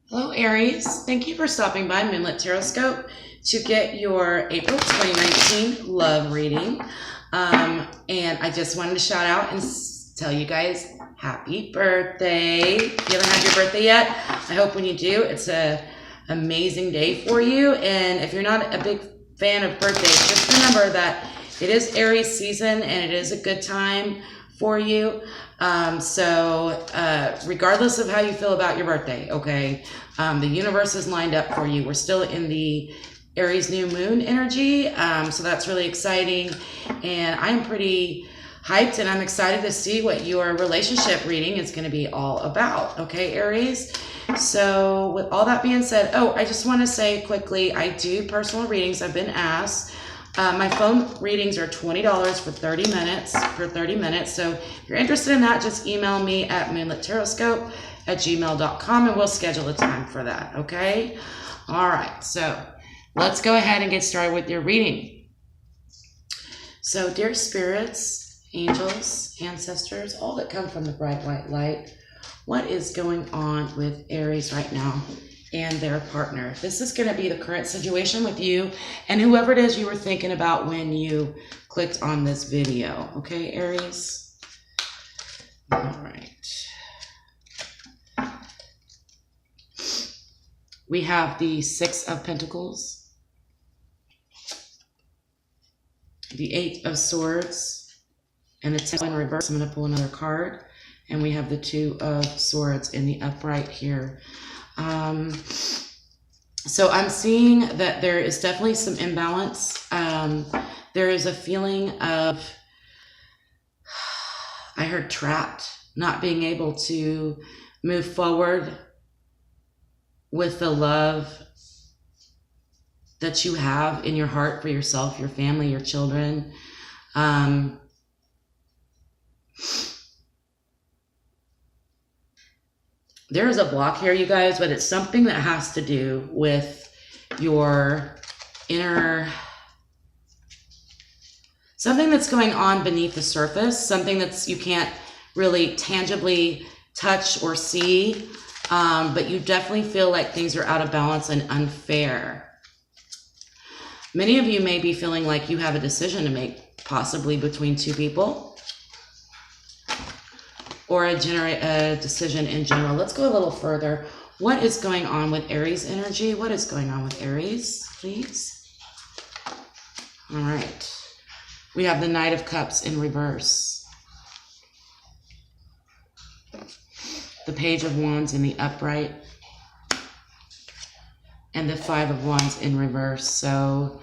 Hello, Aries. Thank you for stopping by Moonlit Tarotscope to get your April 2019 love reading. And I just wanted to shout out and tell you guys happy birthday. If you haven't had your birthday yet, I hope when you do, it's an amazing day for you. And if you're not a big fan of birthdays, just remember that it is Aries season and it is a good time for you. Regardless of how you feel about your birthday, okay, the universe is lined up for you. We're still in the Aries new moon energy, so that's really exciting, and I'm pretty hyped and I'm excited to see what your relationship reading is going to be all about, okay, Aries? So with all that being said, I just want to say quickly, I do personal readings. I've been asked. My phone readings are $20 for 30 minutes. So if you're interested in that, just email me at moonlittarotscope@gmail.com and we'll schedule a time for that, okay? All right, so let's go ahead and get started with your reading. So dear spirits, angels, ancestors, all that come from the bright white light, what is going on with Aries right now and their partner? This is going to be the current situation with you and whoever it is you were thinking about when you clicked on this video. Okay, Aries? All right. We have the Six of Pentacles, the Eight of Swords, and the Ten in reverse. I'm going to pull another card. And we have the Two of Swords in the upright here. So I'm seeing that there is definitely some imbalance. There is a feeling of, I heard trapped, not being able to move forward with the love that you have in your heart for yourself, your family, your children. There is a block here, you guys, but it's something that has to do with your inner, something that's going on beneath the surface, something that's you can't really tangibly touch or see, but you definitely feel like things are out of balance and unfair. Many of you may be feeling like you have a decision to make, possibly between two people, or a decision in general. Let's go a little further. What is going on with Aries energy? What is going on with Aries, please? All right. We have the Knight of Cups in reverse. The Page of Wands in the upright. And the Five of Wands in reverse. So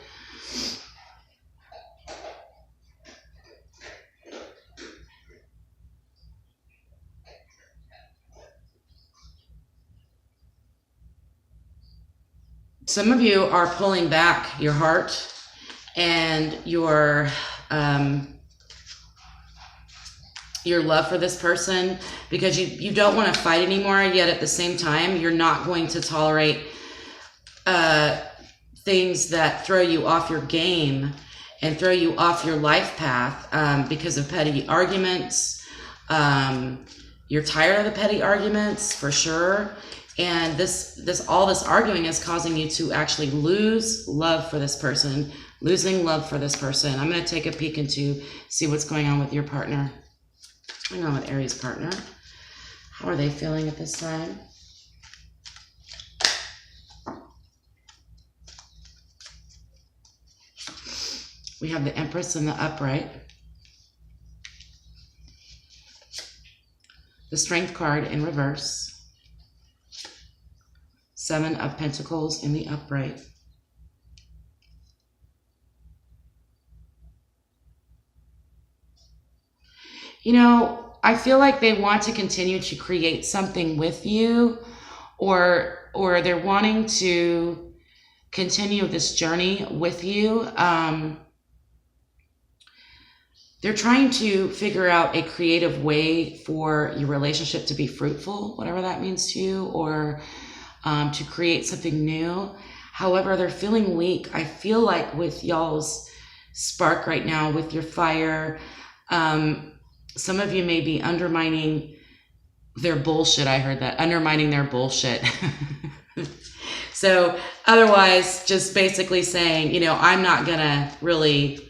some of you are pulling back your heart and your love for this person because you don't want to fight anymore, yet at the same time, you're not going to tolerate things that throw you off your game and throw you off your life path because of petty arguments. You're tired of the petty arguments for sure. And all this arguing is causing you to actually lose love for this person, losing love for this person. I'm going to take a peek into see what's going on with your partner. What's going on with Aries partner? How are they feeling at this time? We have the Empress in the upright. The Strength card in reverse. Seven of Pentacles in the upright. You know, I feel like they want to continue to create something with you, or they're wanting to continue this journey with you. They're trying to figure out a creative way for your relationship to be fruitful, whatever that means to you, or to create something new. However, they're feeling weak. I feel like with y'all's spark right now, with your fire, some of you may be undermining their bullshit. I heard that. Undermining their bullshit. So otherwise, just basically saying, you know, I'm not going to really,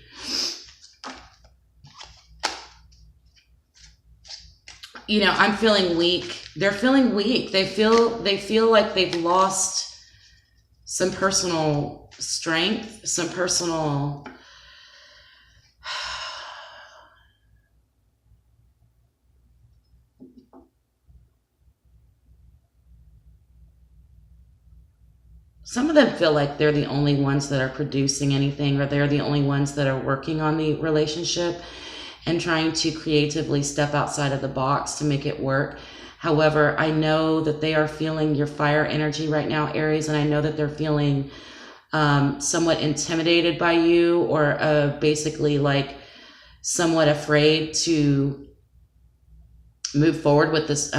you know, I'm feeling weak. They're feeling weak. They feel like they've lost some personal strength, some personal, some of them feel like they're the only ones that are producing anything, or they're the only ones that are working on the relationship and trying to creatively step outside of the box to make it work. However, I know that they are feeling your fire energy right now, Aries, and I know that they're feeling somewhat intimidated by you, or basically like somewhat afraid to move forward with this.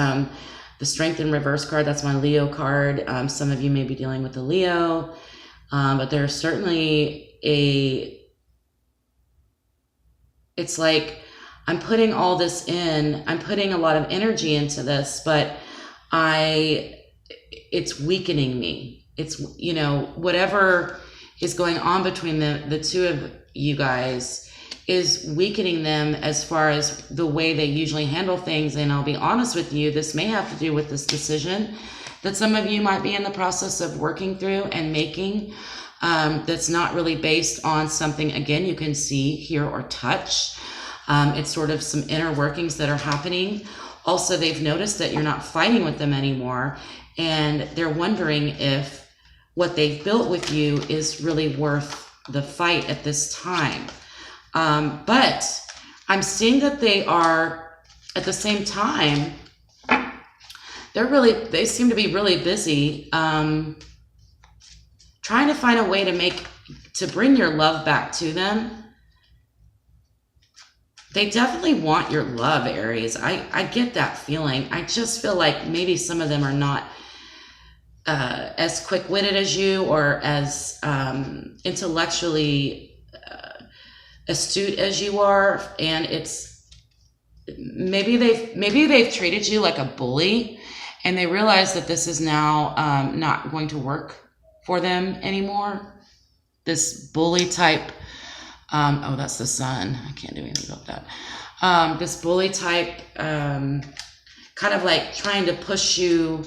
The Strength in Reverse card, that's my Leo card. Some of you may be dealing with a Leo, but there's certainly it's like, I'm putting all this in, I'm putting a lot of energy into this, but it's weakening me. It's, you know, whatever is going on between the two of you guys is weakening them as far as the way they usually handle things. And I'll be honest with you, this may have to do with this decision that some of you might be in the process of working through and making, that's not really based on something, again, you can see, hear, or touch. It's sort of some inner workings that are happening. Also, they've noticed that you're not fighting with them anymore, and they're wondering if what they've built with you is really worth the fight at this time. But I'm seeing that they are, at the same time, they seem to be really busy, trying to find a way to bring your love back to them. They definitely want your love, Aries. I get that feeling. I just feel like maybe some of them are not as quick-witted as you, or as intellectually astute as you are, and it's maybe they've treated you like a bully, and they realize that this is now not going to work for them anymore. This bully type, oh, that's the sun. I can't do anything about that. This bully type, kind of like trying to push you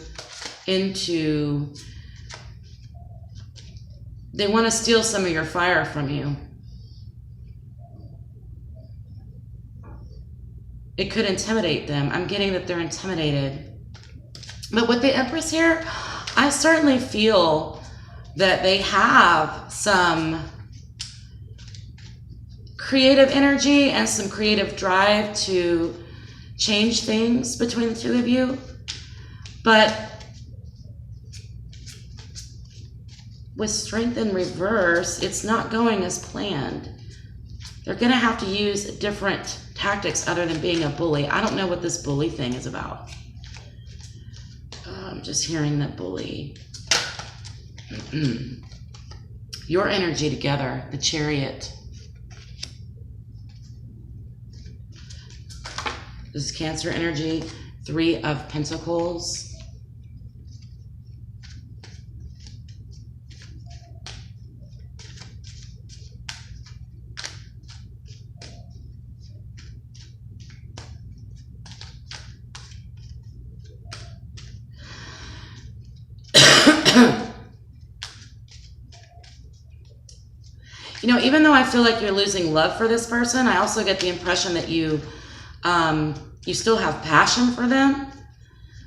into, they want to steal some of your fire from you. It could intimidate them. I'm getting that they're intimidated. But with the Empress here, I certainly feel that they have some creative energy and some creative drive to change things between the two of you. But with Strength in Reverse, it's not going as planned. They're going to have to use different tactics other than being a bully. I don't know what this bully thing is about. I'm just hearing that bully. Your energy together, the Chariot. This is Cancer energy, 3 of Pentacles. You know, even though I feel like you're losing love for this person, I also get the impression that you still have passion for them,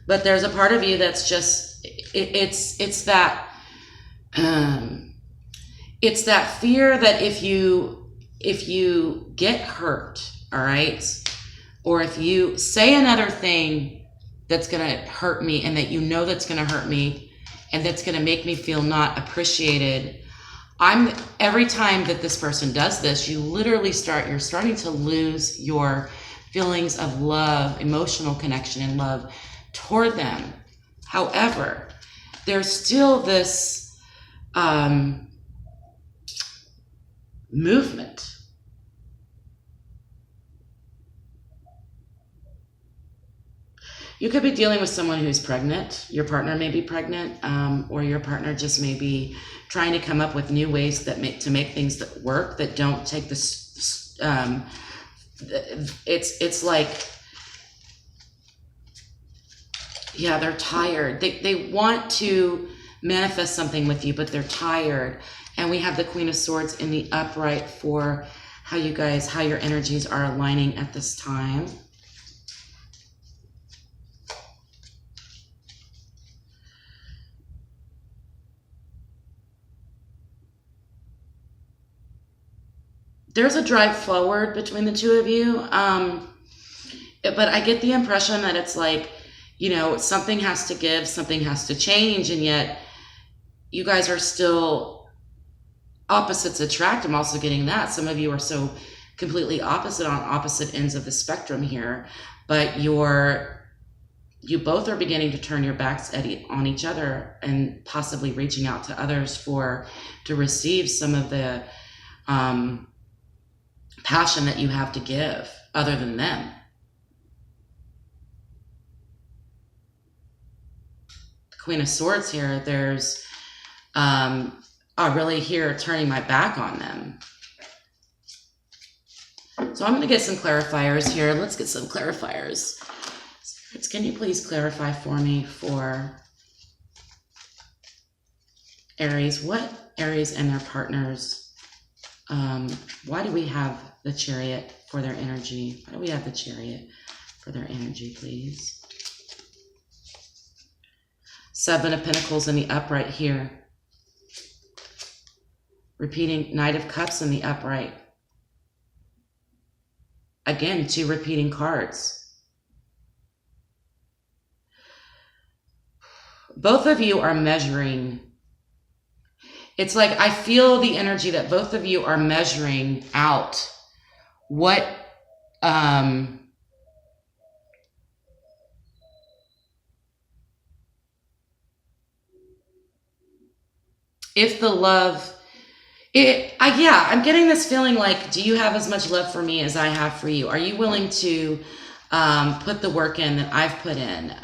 but there's a part of you that's just, it's that fear that if you get hurt, all right, or if you say another thing that's going to hurt me, and that you know that's going to hurt me, and that's going to make me feel not appreciated, every time that this person does this, you're starting to lose your feelings of love, emotional connection and love toward them. However, there's still this movement. You could be dealing with someone who's pregnant. Your partner may be pregnant, or your partner just may be trying to come up with new ways to make things that work, that don't take this. It's like, yeah, they're tired. They want to manifest something with you, but they're tired. And we have the Queen of Swords in the upright for how your energies are aligning at this time. There's a drive forward between the two of you. But I get the impression that it's like, something has to give, something has to change, and yet you guys are still opposites attract. I'm also getting that. Some of you are so completely opposite on opposite ends of the spectrum here, but you both are beginning to turn your backs on each other and possibly reaching out to others to receive some of the passion that you have to give other than them. The Queen of Swords here, there's I really here turning my back on them. So I'm going to get some clarifiers here. Let's get some clarifiers. Spirits, can you please clarify for me for Aries? What Aries and their partners, why do we have the Chariot for their energy? Why do we have the Chariot for their energy, please? Seven of Pentacles in the upright here. Repeating Knight of Cups in the upright. Again, 2 repeating cards. Both of you are measuring. It's like I feel the energy that both of you are measuring out what if the love, I'm getting this feeling like, do you have as much love for me as I have for you? Are you willing to put the work in that I've put in?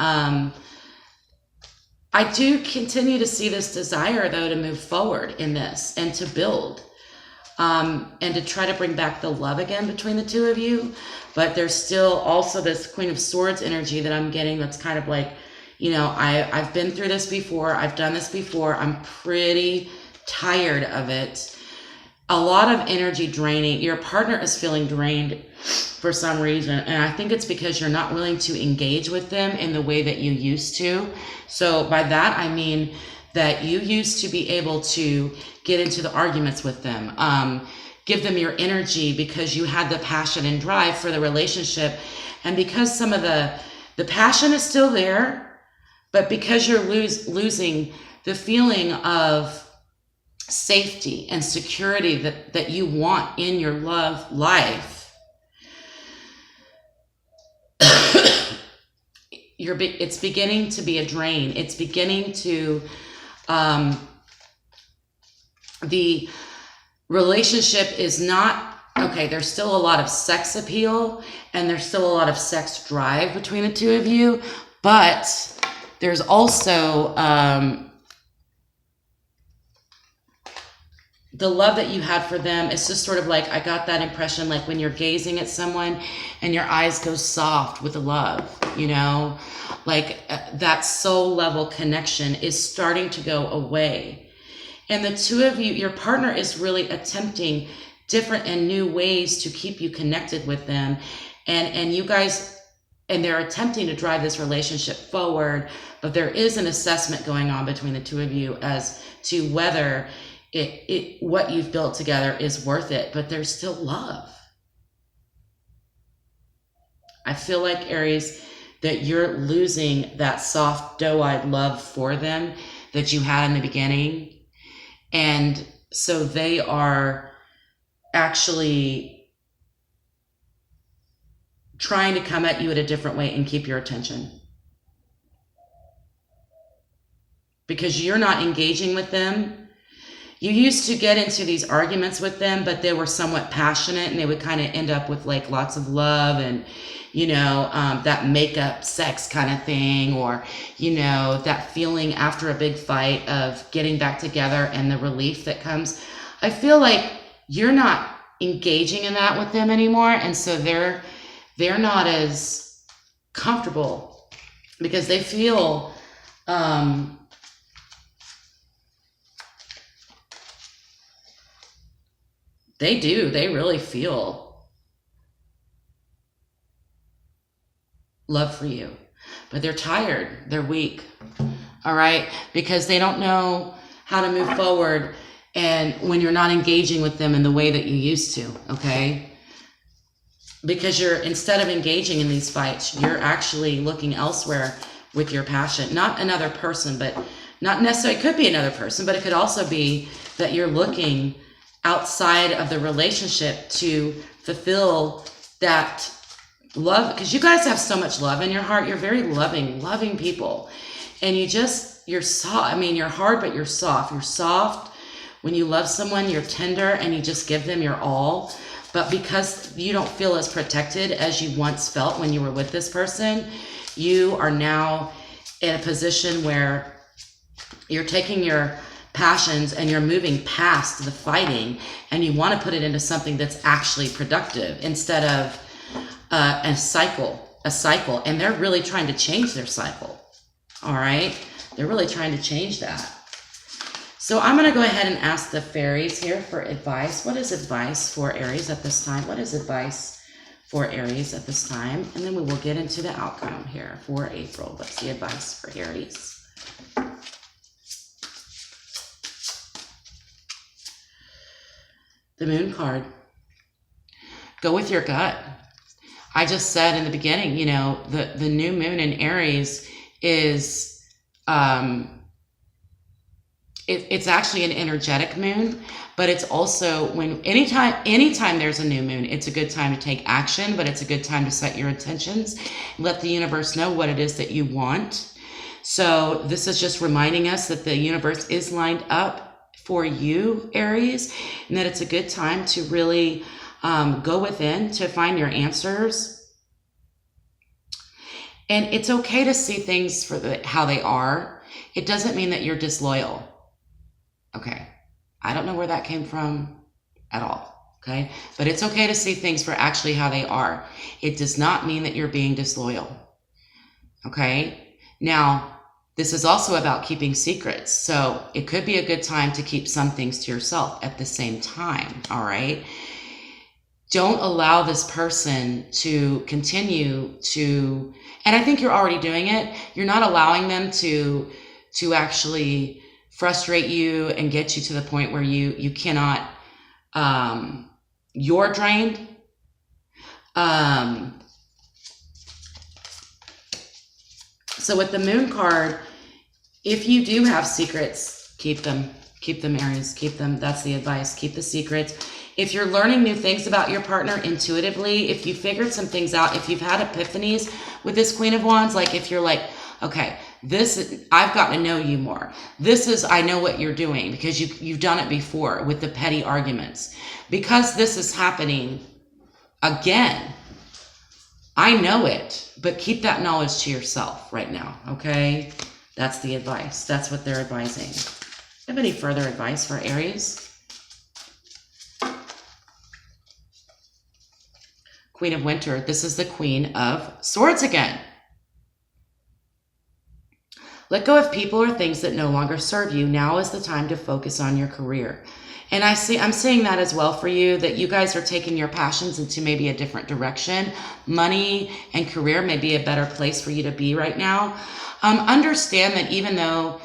I do continue to see this desire, though, to move forward in this and to build and to try to bring back the love again between the two of you. But there's still also this Queen of Swords energy that I'm getting that's kind of like, I've been through this before. I've done this before. I'm pretty tired of it. A lot of energy draining. Your partner is feeling drained for some reason. And I think it's because you're not willing to engage with them in the way that you used to. So by that, I mean that you used to be able to get into the arguments with them, give them your energy because you had the passion and drive for the relationship. And because some of the passion is still there, but because you're losing the feeling of safety and security that you want in your love life, it's beginning to be a drain. It's beginning to, the relationship is not, okay, there's still a lot of sex appeal and there's still a lot of sex drive between the two of you, but there's also the love that you had for them. It's just sort of like, I got that impression, like when you're gazing at someone and your eyes go soft with the love, like that soul level connection is starting to go away. And the two of you, your partner is really attempting different and new ways to keep you connected with them. And you guys, and they're attempting to drive this relationship forward, but there is an assessment going on between the two of you as to whether what you've built together is worth it, but there's still love. I feel like, Aries, that you're losing that soft, doe-eyed love for them that you had in the beginning. And so they are actually trying to come at you in a different way and keep your attention. Because you're not engaging with them. you used to get into these arguments with them, but they were somewhat passionate, and they would kind of end up with like lots of love and, you know, that makeup sex kind of thing, or, you know, that feeling after a big fight of getting back together and the relief that comes. I feel like you're not engaging in that with them anymore, and so they're not as comfortable because they feel they really feel love for you, but they're tired, they're weak, all right, because they don't know how to move forward, and when you're not engaging with them in the way that you used to, okay, because you're, instead of engaging in these fights, you're actually looking elsewhere with your passion. Not another person, but not necessarily, it could be another person, but it could also be that you're looking outside of the relationship to fulfill that love, because you guys have so much love in your heart. You're very loving people, and you're soft. I mean, you're hard, but you're soft. You're soft when you love someone. You're tender, and you just give them your all. But because you don't feel as protected as you once felt when you were with this person, you are now in a position where you're taking your passions and you're moving past the fighting, and you want to put it into something that's actually productive instead of a cycle. And they're really trying to change their cycle. All right. They're really trying to change that. So I'm going to go ahead and ask the fairies here for advice. What is advice for Aries at this time? What is advice for Aries at this time? And then we will get into the outcome here for April. What's the advice for Aries? The Moon card. Go with your gut. I just said in the beginning, you know, the new moon in Aries is, it's actually an energetic moon, but it's also anytime there's a new moon, it's a good time to take action, but it's a good time to set your intentions, let the universe know what it is that you want. So this is just reminding us that the universe is lined up for you, Aries, and that it's a good time to really go within to find your answers. And it's okay to see things for how they are. It doesn't mean that you're disloyal. Okay. I don't know where that came from at all. Okay. But it's okay to see things for actually how they are. It does not mean that you're being disloyal. Okay. Now, this is also about keeping secrets. So it could be a good time to keep some things to yourself at the same time. All right. Don't allow this person to continue to, and I think you're already doing it. You're not allowing them to actually frustrate you and get you to the point where you cannot, you're drained. So with the Moon card, if you do have secrets, keep them, Aries, keep them. That's the advice. Keep the secrets. If you're learning new things about your partner intuitively, if you figured some things out, if you've had epiphanies with this Queen of Wands, like if you're like, okay, I've gotten to know you more. I know what you're doing because you've done it before with the petty arguments. Because this is happening again, I know it, but keep that knowledge to yourself right now, okay? That's the advice. That's what they're advising. Do you have any further advice for Aries? Queen of Winter. This is the Queen of Swords again. Let go of people or things that no longer serve you. Now is the time to focus on your career. And I'm seeing that as well for you, that you guys are taking your passions into maybe a different direction. Money and career may be a better place for you to be right now. Understand that even though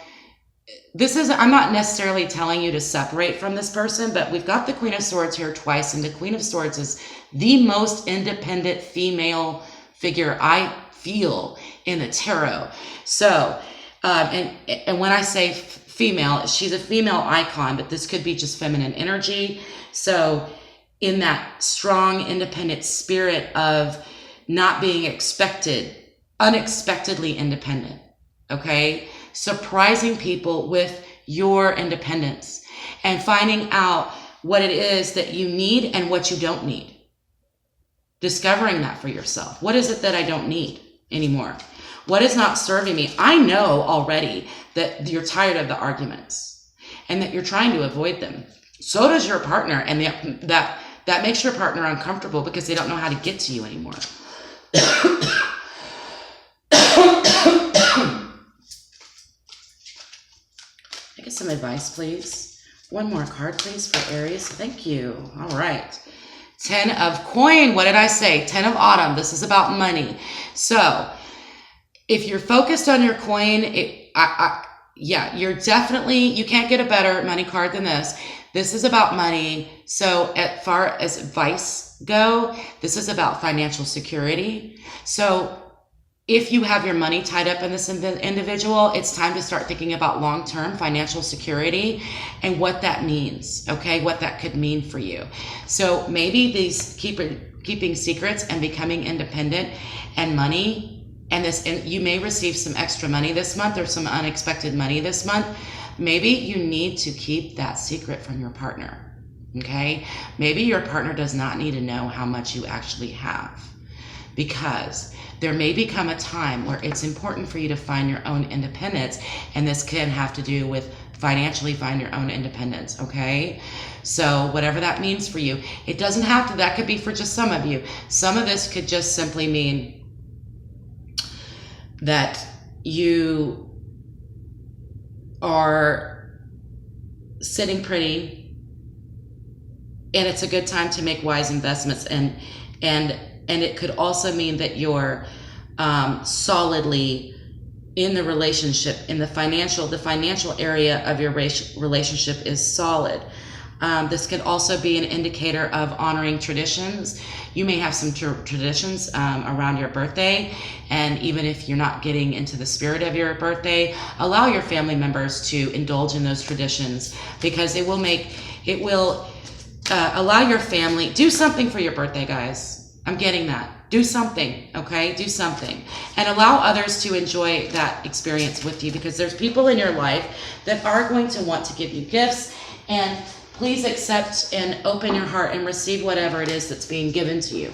I'm not necessarily telling you to separate from this person, but we've got the Queen of Swords here twice, and the Queen of Swords is the most independent female figure I feel in the tarot. So, and when I say female, she's a female icon, but this could be just feminine energy. So in that strong, independent spirit of not being unexpectedly independent, okay? Surprising people with your independence and finding out what it is that you need and what you don't need. Discovering that for yourself. What is it that I don't need anymore? What is not serving me? I know already that you're tired of the arguments and that you're trying to avoid them. So does your partner, and that makes your partner uncomfortable because they don't know how to get to you anymore. I get some advice, please. One more card, please, for Aries. Thank you. All right. 10 of coin. What did I say? 10 of autumn. This is about money. So if you're focused on your coin, yeah, you're definitely, you can't get a better money card than this. This is about money. So as far as advice go, this is about financial security. So if you have your money tied up in this individual, it's time to start thinking about long-term financial security and what that means, okay? What that could mean for you. So maybe these keeping secrets and becoming independent and money, and you may receive some extra money this month or some unexpected money this month. Maybe you need to keep that secret from your partner, okay? Maybe your partner does not need to know how much you actually have, because there may become a time where it's important for you to find your own independence, and this can have to do with financially find your own independence, okay? So whatever that means for you, it doesn't have to, that could be for just some of you. Some of this could just simply mean that you are sitting pretty and it's a good time to make wise investments, and it could also mean that you're solidly in the relationship, in the financial area of your relationship is solid. This could also be an indicator of honoring traditions. You may have some traditions around your birthday, and even if you're not getting into the spirit of your birthday, allow your family members to indulge in those traditions, because it will allow your family, do something for your birthday, guys. I'm getting that. Do something, okay? Do something. And allow others to enjoy that experience with you, because there's people in your life that are going to want to give you gifts, and please accept and open your heart and receive whatever it is that's being given to you,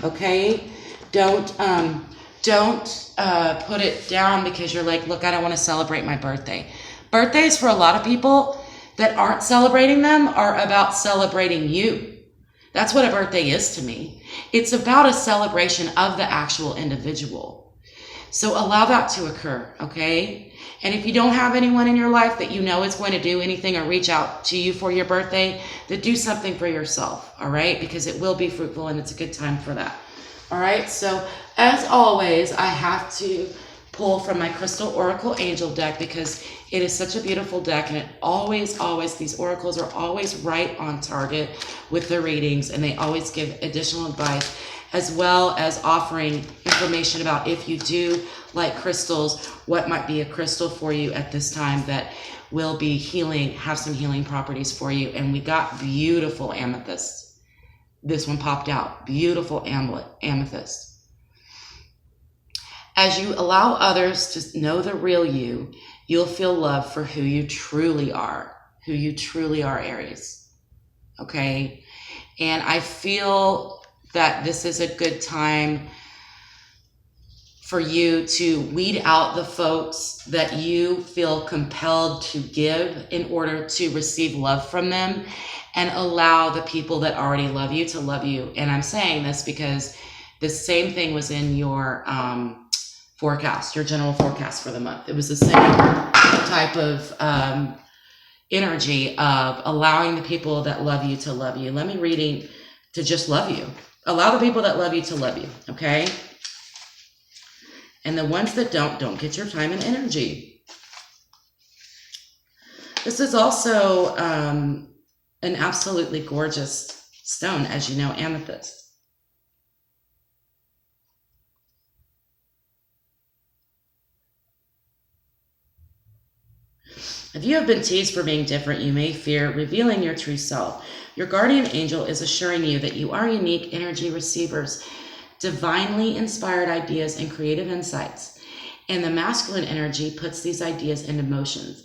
okay? Don't put it down because you're like, look, I don't want to celebrate my birthday. Birthdays for a lot of people that aren't celebrating them are about celebrating you. That's what a birthday is to me. It's about a celebration of the actual individual. So allow that to occur, okay? And if you don't have anyone in your life that you know is going to do anything or reach out to you for your birthday, then do something for yourself, all right? Because it will be fruitful and it's a good time for that. All right, so as always, I have to pull from my Crystal Oracle Angel deck because it is such a beautiful deck, and it always, these oracles are always right on target with the readings, and they always give additional advice, as well as offering information about if you do like crystals, what might be a crystal for you at this time that will be healing, have some healing properties for you. And we got beautiful amethyst. This one popped out, beautiful amethyst. As you allow others to know the real you, you'll feel love for who you truly are, Aries. Okay? And I feel that this is a good time for you to weed out the folks that you feel compelled to give in order to receive love from them, and allow the people that already love you to love you. And I'm saying this because the same thing was in your forecast, your general forecast for the month. It was the same type of energy of allowing the people that love you to love you. Let me reading to just love you. Allow the people that love you to love you, okay? And the ones that don't get your time and energy. This is also an absolutely gorgeous stone, as you know, amethyst. If you have been teased for being different, you may fear revealing your true self. Your guardian angel is assuring you that you are unique energy receivers, divinely inspired ideas and creative insights. And the masculine energy puts these ideas into motion.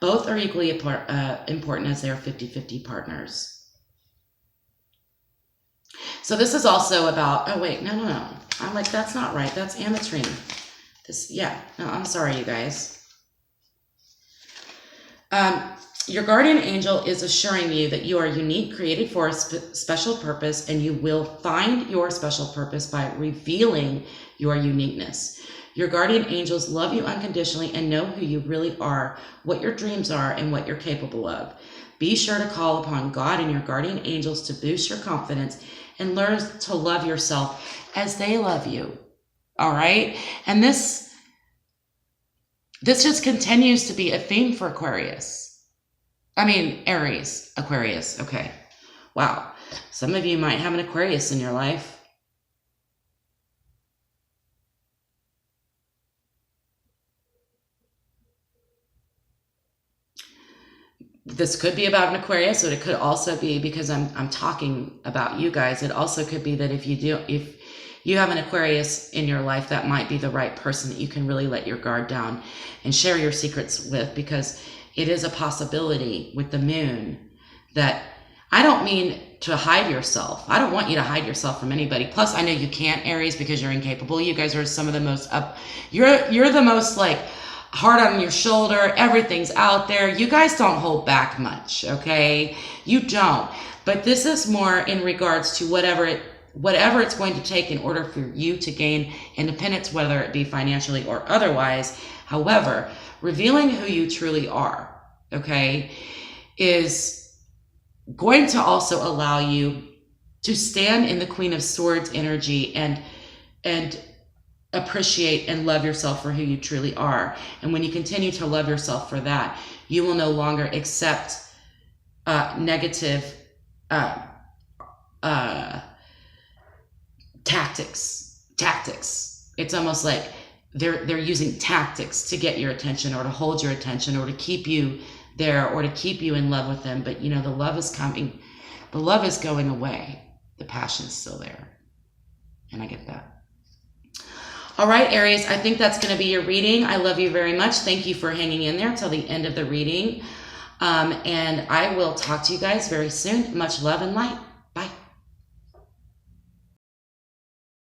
Both are equally important as they are 50-50 partners. So this is also about, oh wait, no. I'm like, that's not right. That's ametrine. No, I'm sorry, you guys. Your guardian angel is assuring you that you are unique, created for a special purpose, and you will find your special purpose by revealing your uniqueness. Your guardian angels love you unconditionally and know who you really are, what your dreams are, and what you're capable of. Be sure to call upon God and your guardian angels to boost your confidence and learn to love yourself as they love you. All right? And this just continues to be a theme for Aries, Aquarius. Okay. Wow. Some of you might have an Aquarius in your life. This could be about an Aquarius, but it could also be, because I'm talking about you guys, it also could be that if you have an Aquarius in your life, that might be the right person that you can really let your guard down and share your secrets with, because it is a possibility with the moon that, I don't mean to hide yourself. I don't want you to hide yourself from anybody. Plus, I know you can't, Aries, because you're incapable. You guys are some of the most you're the most like heart on your shoulder. Everything's out there. You guys don't hold back much, okay? You don't. But this is more in regards to whatever it's going to take in order for you to gain independence, whether it be financially or otherwise. However, revealing who you truly are, okay, is going to also allow you to stand in the Queen of Swords energy and appreciate and love yourself for who you truly are. And when you continue to love yourself for that, you will no longer accept negative tactics. It's almost like they're using tactics to get your attention, or to hold your attention, or to keep you there, or to keep you in love with them. But the love is coming. The love is going away. The passion is still there. And I get that. All right, Aries, I think that's going to be your reading. I love you very much. Thank you for hanging in there till the end of the reading. And I will talk to you guys very soon. Much love and light.